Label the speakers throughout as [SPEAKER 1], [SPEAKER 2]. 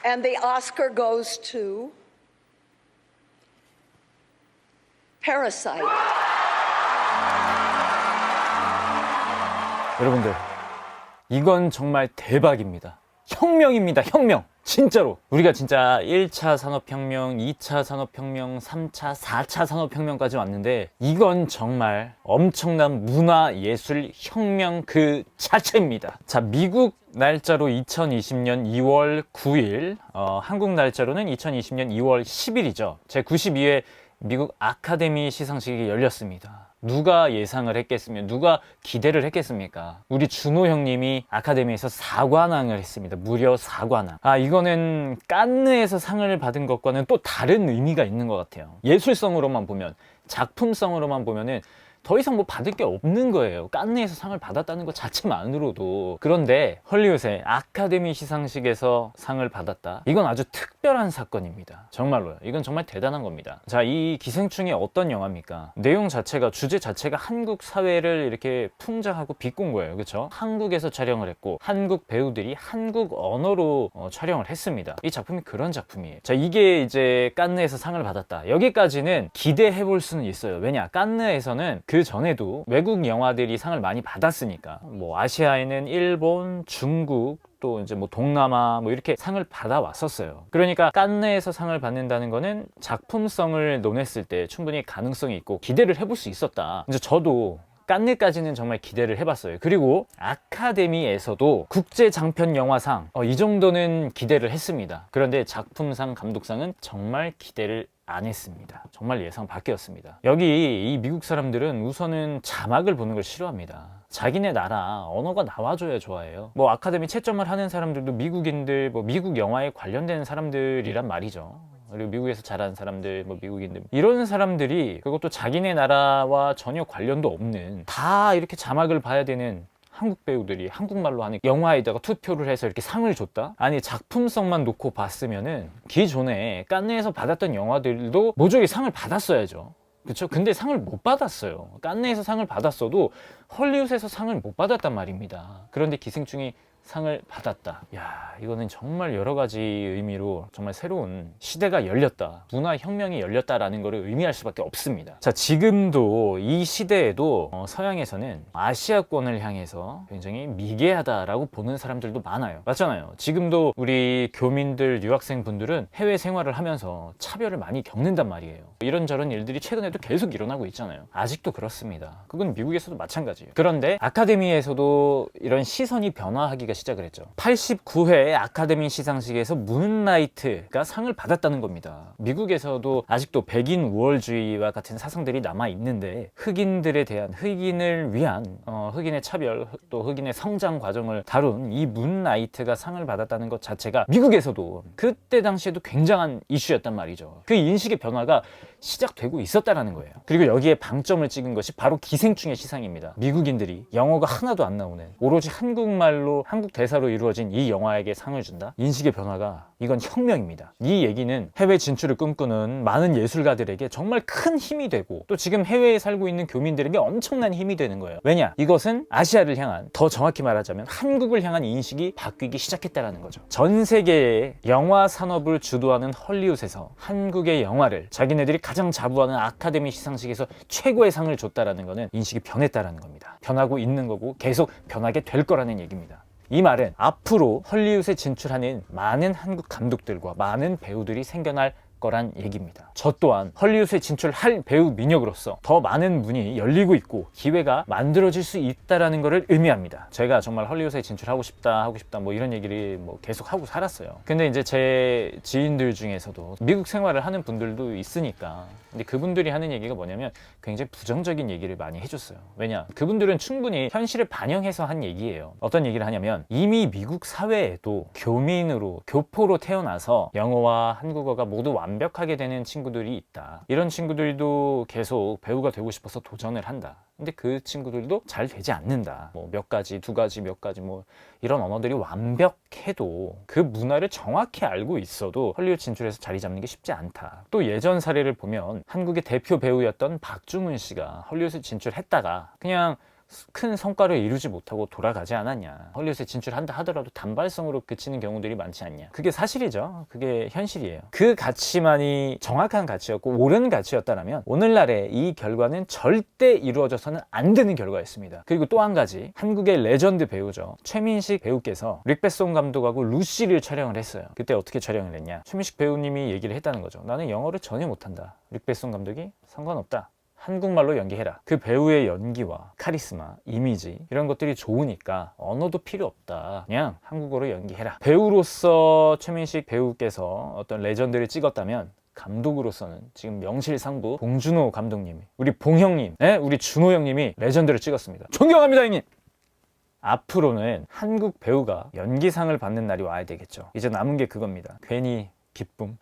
[SPEAKER 1] And the Oscar goes to Parasite.
[SPEAKER 2] 여러분들, 이건 정말 대박입니다. 혁명입니다. 혁명. 진짜로 우리가 진짜 1차 산업혁명, 2차 산업혁명, 3차, 4차 산업혁명까지 왔는데 이건 정말 엄청난 문화예술혁명 그 자체입니다. 자, 미국 날짜로 2020년 2월 9일, 한국 날짜로는 2020년 2월 10일이죠. 제92회 미국 아카데미 시상식이 열렸습니다. 누가 예상을 했겠으면, 누가 기대를 했겠습니까? 우리 준호 형님이 아카데미에서 4관왕을 했습니다. 무려 4관왕. 이거는 깐느에서 상을 받은 것과는 또 다른 의미가 있는 것 같아요. 예술성으로만 보면, 작품성으로만 보면은 더 이상 뭐 받을 게 없는 거예요. 깐느에서 상을 받았다는 것 자체만으로도. 그런데 헐리우드의 아카데미 시상식에서 상을 받았다. 이건 아주 특별한 사건입니다. 정말로요. 이건 정말 대단한 겁니다. 자, 이 기생충이 어떤 영화입니까? 내용 자체가, 주제 자체가 한국 사회를 이렇게 풍자하고 비꼰 거예요. 그렇죠? 한국에서 촬영을 했고 한국 배우들이 한국 언어로 촬영을 했습니다. 이 작품이 그런 작품이에요. 자, 이게 이제 깐느에서 상을 받았다. 여기까지는 기대해 볼 수는 있어요. 왜냐? 깐느에서는 그 전에도 외국 영화들이 상을 많이 받았으니까, 뭐 아시아에는 일본, 중국, 또 이제 뭐 동남아 뭐 이렇게 상을 받아왔었어요. 그러니까 깐느에서 상을 받는다는 거는 작품성을 논했을 때 충분히 가능성이 있고 기대를 해볼 수 있었다. 이제 저도 깐느까지는 정말 기대를 해봤어요. 그리고 아카데미에서도 국제장편영화상 이 정도는 기대를 했습니다. 그런데 작품상, 감독상은 정말 기대를 안 했습니다. 정말 예상 밖이었습니다. 여기 이 미국 사람들은 우선은 자막을 보는 걸 싫어합니다. 자기네 나라 언어가 나와줘야 좋아해요. 뭐 아카데미 채점을 하는 사람들도 미국인들, 뭐 미국 영화에 관련된 사람들이란 말이죠. 그리고 미국에서 자란 사람들, 뭐 미국인들, 이런 사람들이, 그것도 자기네 나라와 전혀 관련도 없는, 다 이렇게 자막을 봐야 되는 한국 배우들이 한국말로 하는 영화에다가 투표를 해서 이렇게 상을 줬다? 아니, 작품성만 놓고 봤으면은 기존에 깐느에서 받았던 영화들도 모조리 상을 받았어야죠. 그쵸? 근데 상을 못 받았어요. 깐느에서 상을 받았어도 헐리우드에서 상을 못 받았단 말입니다. 그런데 기생충이 상을 받았다. 야, 이거는 정말 여러 가지 의미로 정말 새로운 시대가 열렸다, 문화혁명이 열렸다라는 것을 의미할 수밖에 없습니다. 자, 지금도 이 시대에도 서양에서는 아시아권을 향해서 굉장히 미개하다라고 보는 사람들도 많아요. 맞잖아요. 지금도 우리 교민들, 유학생분들은 해외 생활을 하면서 차별을 많이 겪는단 말이에요. 이런저런 일들이 최근에도 계속 일어나고 있잖아요. 아직도 그렇습니다. 그건 미국에서도 마찬가지예요. 그런데 아카데미에서도 이런 시선이 변화하기가 시작을 했죠. 89회 아카데미 시상식에서 문라이트가 상을 받았다는 겁니다. 미국에서도 아직도 백인 우월주의와 같은 사상들이 남아 있는데, 흑인들에 대한, 흑인을 위한 흑인의 차별, 또 흑인의 성장 과정을 다룬 이 문라이트가 상을 받았다는 것 자체가 미국에서도 그때 당시에도 굉장한 이슈였단 말이죠. 그 인식의 변화가 시작되고 있었다라는 거예요. 그리고 여기에 방점을 찍은 것이 바로 기생충의 시상입니다. 미국인들이 영어가 하나도 안 나오는, 오로지 한국말로, 한국 대사로 이루어진 이 영화에게 상을 준다? 인식의 변화가, 이건 혁명입니다. 이 얘기는 해외 진출을 꿈꾸는 많은 예술가들에게 정말 큰 힘이 되고, 또 지금 해외에 살고 있는 교민들에게 엄청난 힘이 되는 거예요. 왜냐? 이것은 아시아를 향한, 더 정확히 말하자면 한국을 향한 인식이 바뀌기 시작했다는 거죠. 전 세계의 영화 산업을 주도하는 헐리우드에서 한국의 영화를 자기네들이 가장 자부하는 아카데미 시상식에서 최고의 상을 줬다라는 거는 인식이 변했다라는 겁니다. 변하고 있는 거고 계속 변하게 될 거라는 얘기입니다. 이 말은 앞으로 헐리우드에 진출하는 많은 한국 감독들과 많은 배우들이 생겨날 거란 얘기입니다. 저 또한 헐리우드에 진출할 배우 민혁으로서 더 많은 문이 열리고 있고 기회가 만들어질 수 있다라는 것을 의미합니다. 제가 정말 헐리우드에 진출하고 싶다, 하고 싶다, 뭐 이런 얘기를 뭐 계속 하고 살았어요. 근데 이제 제 지인들 중에서도 미국 생활을 하는 분들도 있으니까, 근데 그분들이 하는 얘기가 뭐냐면 굉장히 부정적인 얘기를 많이 해줬어요. 왜냐? 그분들은 충분히 현실을 반영해서 한 얘기예요. 어떤 얘기를 하냐면, 이미 미국 사회에도 교민으로, 교포로 태어나서 영어와 한국어가 모두 완벽하게 되는 친구들이 있다. 이런 친구들도 계속 배우가 되고 싶어서 도전을 한다. 근데 그 친구들도 잘 되지 않는다. 뭐 몇 가지, 두 가지, 몇 가지, 뭐 이런 언어들이 완벽해도 그 문화를 정확히 알고 있어도 헐리우드 진출해서 자리 잡는 게 쉽지 않다. 또 예전 사례를 보면 한국의 대표 배우였던 박중훈 씨가 헐리우드 진출했다가 그냥 큰 성과를 이루지 못하고 돌아가지 않았냐. 헐리우드에 진출한다 하더라도 단발성으로 그치는 경우들이 많지 않냐. 그게 사실이죠. 그게 현실이에요. 그 가치만이 정확한 가치였고 옳은 가치였다면 오늘날의 이 결과는 절대 이루어져서는 안 되는 결과였습니다. 그리고 또 한 가지, 한국의 레전드 배우죠. 최민식 배우께서 릭베송 감독하고 루시를 촬영을 했어요. 그때 어떻게 촬영을 했냐. 최민식 배우님이 얘기를 했다는 거죠. 나는 영어를 전혀 못한다. 릭베송 감독이 상관없다. 한국말로 연기해라. 그 배우의 연기와 카리스마, 이미지 이런 것들이 좋으니까 언어도 필요 없다. 그냥 한국어로 연기해라. 배우로서 최민식 배우께서 어떤 레전드를 찍었다면 감독으로서는 지금 명실상부 봉준호 감독님이, 우리 봉형님, 우리 준호 형님이 레전드를 찍었습니다. 존경합니다, 형님! 앞으로는 한국 배우가 연기상을 받는 날이 와야 되겠죠. 이제 남은 게 그겁니다. 괜히 기쁨.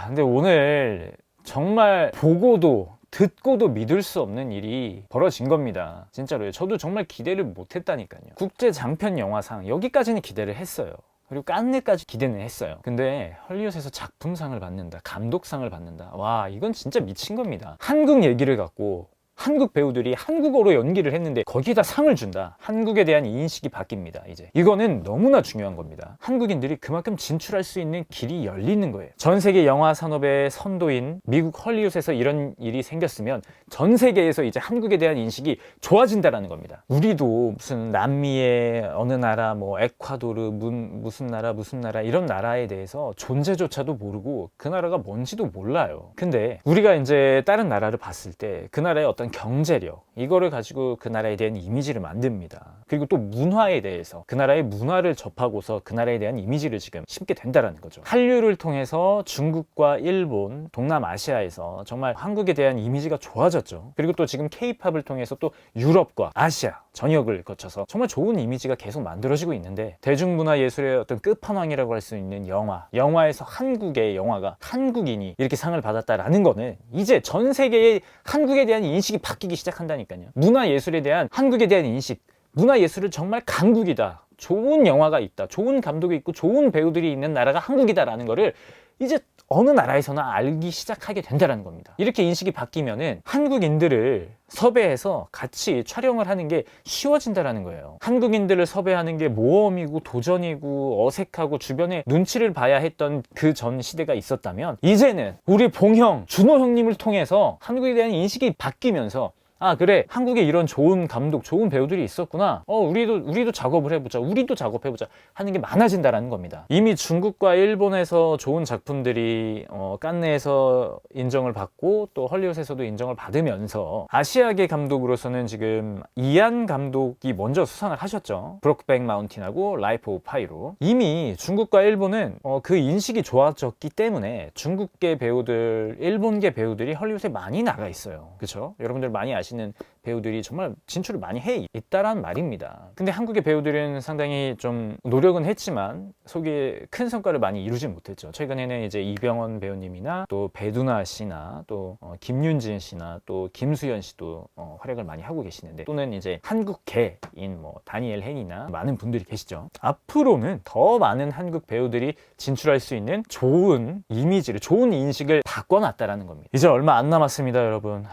[SPEAKER 2] 근데 오늘 정말 보고도 듣고도 믿을 수 없는 일이 벌어진 겁니다. 진짜로요. 저도 정말 기대를 못했다니까요. 국제 장편 영화상 여기까지는 기대를 했어요. 그리고 깐느까지 기대는 했어요. 근데 헐리우드에서 작품상을 받는다, 감독상을 받는다. 와, 이건 진짜 미친 겁니다. 한국 얘기를 갖고 한국 배우들이 한국어로 연기를 했는데 거기다 상을 준다. 한국에 대한 인식이 바뀝니다. 이제 이거는 너무나 중요한 겁니다. 한국인들이 그만큼 진출할 수 있는 길이 열리는 거예요. 전 세계 영화 산업의 선도인 미국 헐리우드에서 이런 일이 생겼으면 전 세계에서 이제 한국에 대한 인식이 좋아진다라는 겁니다. 우리도 무슨 남미의 어느 나라, 뭐 에콰도르, 무슨 나라 이런 나라에 대해서 존재조차도 모르고 그 나라가 뭔지도 몰라요. 근데 우리가 이제 다른 나라를 봤을 때 그 나라의 어떤 경제력, 이거를 가지고 그 나라에 대한 이미지를 만듭니다. 그리고 또 문화에 대해서 그 나라의 문화를 접하고서 그 나라에 대한 이미지를 지금 심게 된다라는 거죠. 한류를 통해서 중국과 일본, 동남아시아에서 정말 한국에 대한 이미지가 좋아졌죠. 그리고 또 지금 K-팝을 통해서 또 유럽과 아시아 전역을 거쳐서 정말 좋은 이미지가 계속 만들어지고 있는데, 대중문화 예술의 어떤 끝판왕이라고 할 수 있는 영화에서 한국의 영화가, 한국인이 이렇게 상을 받았다라는 거는 이제 전 세계의 한국에 대한 인식이 바뀌기 시작한다니까요. 문화예술에 대한 한국에 대한 인식, 문화예술은 정말 강국이다, 좋은 영화가 있다, 좋은 감독이 있고 좋은 배우들이 있는 나라가 한국이다라는 거를 이제 어느 나라에서나 알기 시작하게 된다는 겁니다. 이렇게 인식이 바뀌면은 한국인들을 섭외해서 같이 촬영을 하는 게 쉬워진다는 거예요. 한국인들을 섭외하는 게 모험이고 도전이고 어색하고 주변에 눈치를 봐야 했던 그 전 시대가 있었다면, 이제는 우리 봉형, 준호 형님을 통해서 한국에 대한 인식이 바뀌면서 그래, 한국에 이런 좋은 감독, 좋은 배우들이 있었구나. 우리도 작업을 해보자. 우리도 작업해보자. 하는 게 많아진다라는 겁니다. 이미 중국과 일본에서 좋은 작품들이 깐느에서 인정을 받고 또 헐리우드에서도 인정을 받으면서 아시아계 감독으로서는 지금 이안 감독이 먼저 수상을 하셨죠. 브록백 마운틴하고 라이프 오브 파이로. 이미 중국과 일본은 그 인식이 좋아졌기 때문에 중국계 배우들, 일본계 배우들이 헐리우드에 많이 나가 있어요. 그렇죠? 여러분들 많이 아시는 배우들이 정말 진출을 많이 해 있다란 말입니다. 근데 한국의 배우들은 상당히 좀 노력은 했지만 속에 큰 성과를 많이 이루지 못했죠. 최근에는 이제 이병헌 배우님이나 또 배두나 씨나 또 김윤진 씨나 또 김수현 씨도 활약을 많이 하고 계시는데, 또는 이제 한국계인 뭐 다니엘 헨이나 많은 분들이 계시죠. 앞으로는 더 많은 한국 배우들이 진출할 수 있는 좋은 이미지를, 좋은 인식을 바꿔놨다라는 겁니다. 이제 얼마 안 남았습니다, 여러분.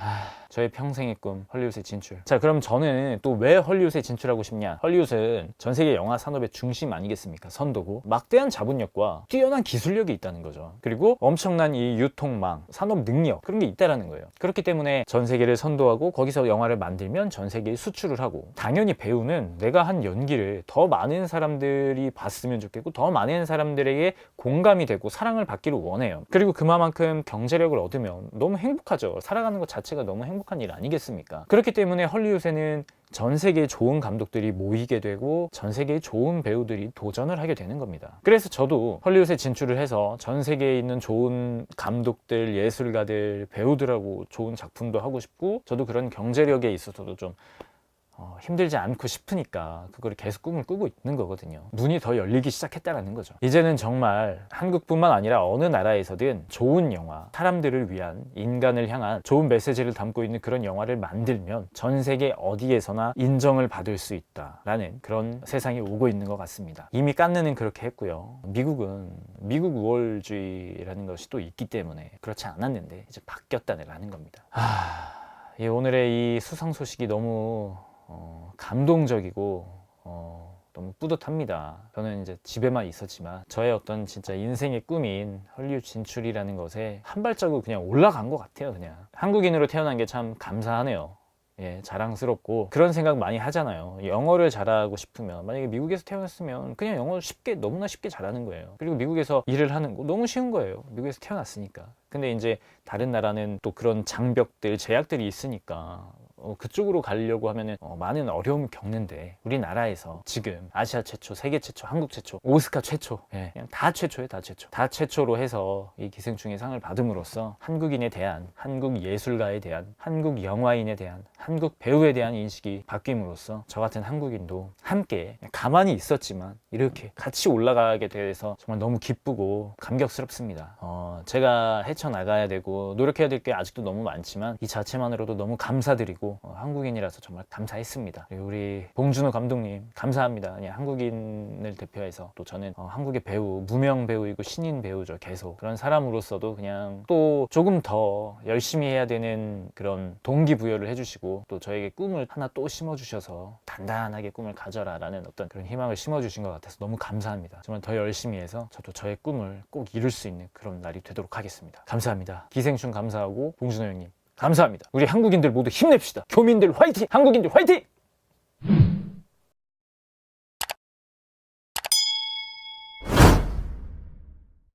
[SPEAKER 2] 저의 평생의 꿈, 헐리우드에 진출. 자, 그럼 저는 또 왜 헐리우드에 진출하고 싶냐? 헐리우드는 전 세계 영화 산업의 중심 아니겠습니까? 선도고 막대한 자본력과 뛰어난 기술력이 있다는 거죠. 그리고 엄청난 이 유통망, 산업 능력, 그런 게 있다라는 거예요. 그렇기 때문에 전 세계를 선도하고 거기서 영화를 만들면 전 세계에 수출을 하고, 당연히 배우는 내가 한 연기를 더 많은 사람들이 봤으면 좋겠고 더 많은 사람들에게 공감이 되고 사랑을 받기를 원해요. 그리고 그만큼 경제력을 얻으면 너무 행복하죠. 살아가는 것 자체가 너무 행복한 일 아니겠습니까? 그렇기 때문에 헐리우드에는 전 세계의 좋은 감독들이 모이게 되고 전 세계의 좋은 배우들이 도전을 하게 되는 겁니다. 그래서 저도 헐리우드에 진출을 해서 전 세계에 있는 좋은 감독들, 예술가들, 배우들하고 좋은 작품도 하고 싶고, 저도 그런 경제력에 있어서도 좀 힘들지 않고 싶으니까 그거를 계속 꿈을 꾸고 있는 거거든요. 문이 더 열리기 시작했다는 거죠. 이제는 정말 한국뿐만 아니라 어느 나라에서든 좋은 영화, 사람들을 위한, 인간을 향한 좋은 메시지를 담고 있는 그런 영화를 만들면 전 세계 어디에서나 인정을 받을 수 있다라는 그런 세상이 오고 있는 것 같습니다. 이미 깐느는 그렇게 했고요. 미국은 미국 우월주의라는 것이 또 있기 때문에 그렇지 않았는데 이제 바뀌었다는 겁니다. 오늘의 이 수상 소식이 너무 감동적이고 너무 뿌듯합니다. 저는 이제 집에만 있었지만 저의 어떤 진짜 인생의 꿈인 헐리우드 진출이라는 것에 한 발자국 그냥 올라간 것 같아요. 그냥 한국인으로 태어난 게 참 감사하네요. 예, 자랑스럽고 그런 생각 많이 하잖아요. 영어를 잘하고 싶으면 만약에 미국에서 태어났으면 그냥 영어 쉽게 너무나 쉽게 잘하는 거예요. 그리고 미국에서 일을 하는 거 너무 쉬운 거예요. 미국에서 태어났으니까. 근데 이제 다른 나라는 또 그런 장벽들, 제약들이 있으니까 그쪽으로 가려고 하면은 많은 어려움을 겪는데 우리나라에서 지금 아시아 최초, 세계 최초, 한국 최초, 오스카 최초, 예, 그냥 다 최초예요, 다 최초. 다 최초로 해서 이 기생충의 상을 받음으로써 한국인에 대한, 한국 예술가에 대한, 한국 영화인에 대한, 한국 배우에 대한 인식이 바뀜으로써 저 같은 한국인도 함께 가만히 있었지만 이렇게 같이 올라가게 돼서 정말 너무 기쁘고 감격스럽습니다. 제가 헤쳐나가야 되고 노력해야 될 게 아직도 너무 많지만 이 자체만으로도 너무 감사드리고 한국인이라서 정말 감사했습니다. 그리고 우리 봉준호 감독님 감사합니다. 그냥 한국인을 대표해서 또 저는 한국의 배우, 무명 배우이고 신인 배우죠. 계속 그런 사람으로서도 그냥 또 조금 더 열심히 해야 되는 그런 동기부여를 해주시고 또 저에게 꿈을 하나 또 심어주셔서 단단하게 꿈을 가져라 라는 어떤 그런 희망을 심어주신 것 같아서 너무 감사합니다. 정말 더 열심히 해서 저도 저의 꿈을 꼭 이룰 수 있는 그런 날이 되도록 하겠습니다. 감사합니다. 기생충 감사하고 봉준호 형님 감사합니다. 우리 한국인들 모두 힘냅시다. 교민들 화이팅! 한국인들 화이팅!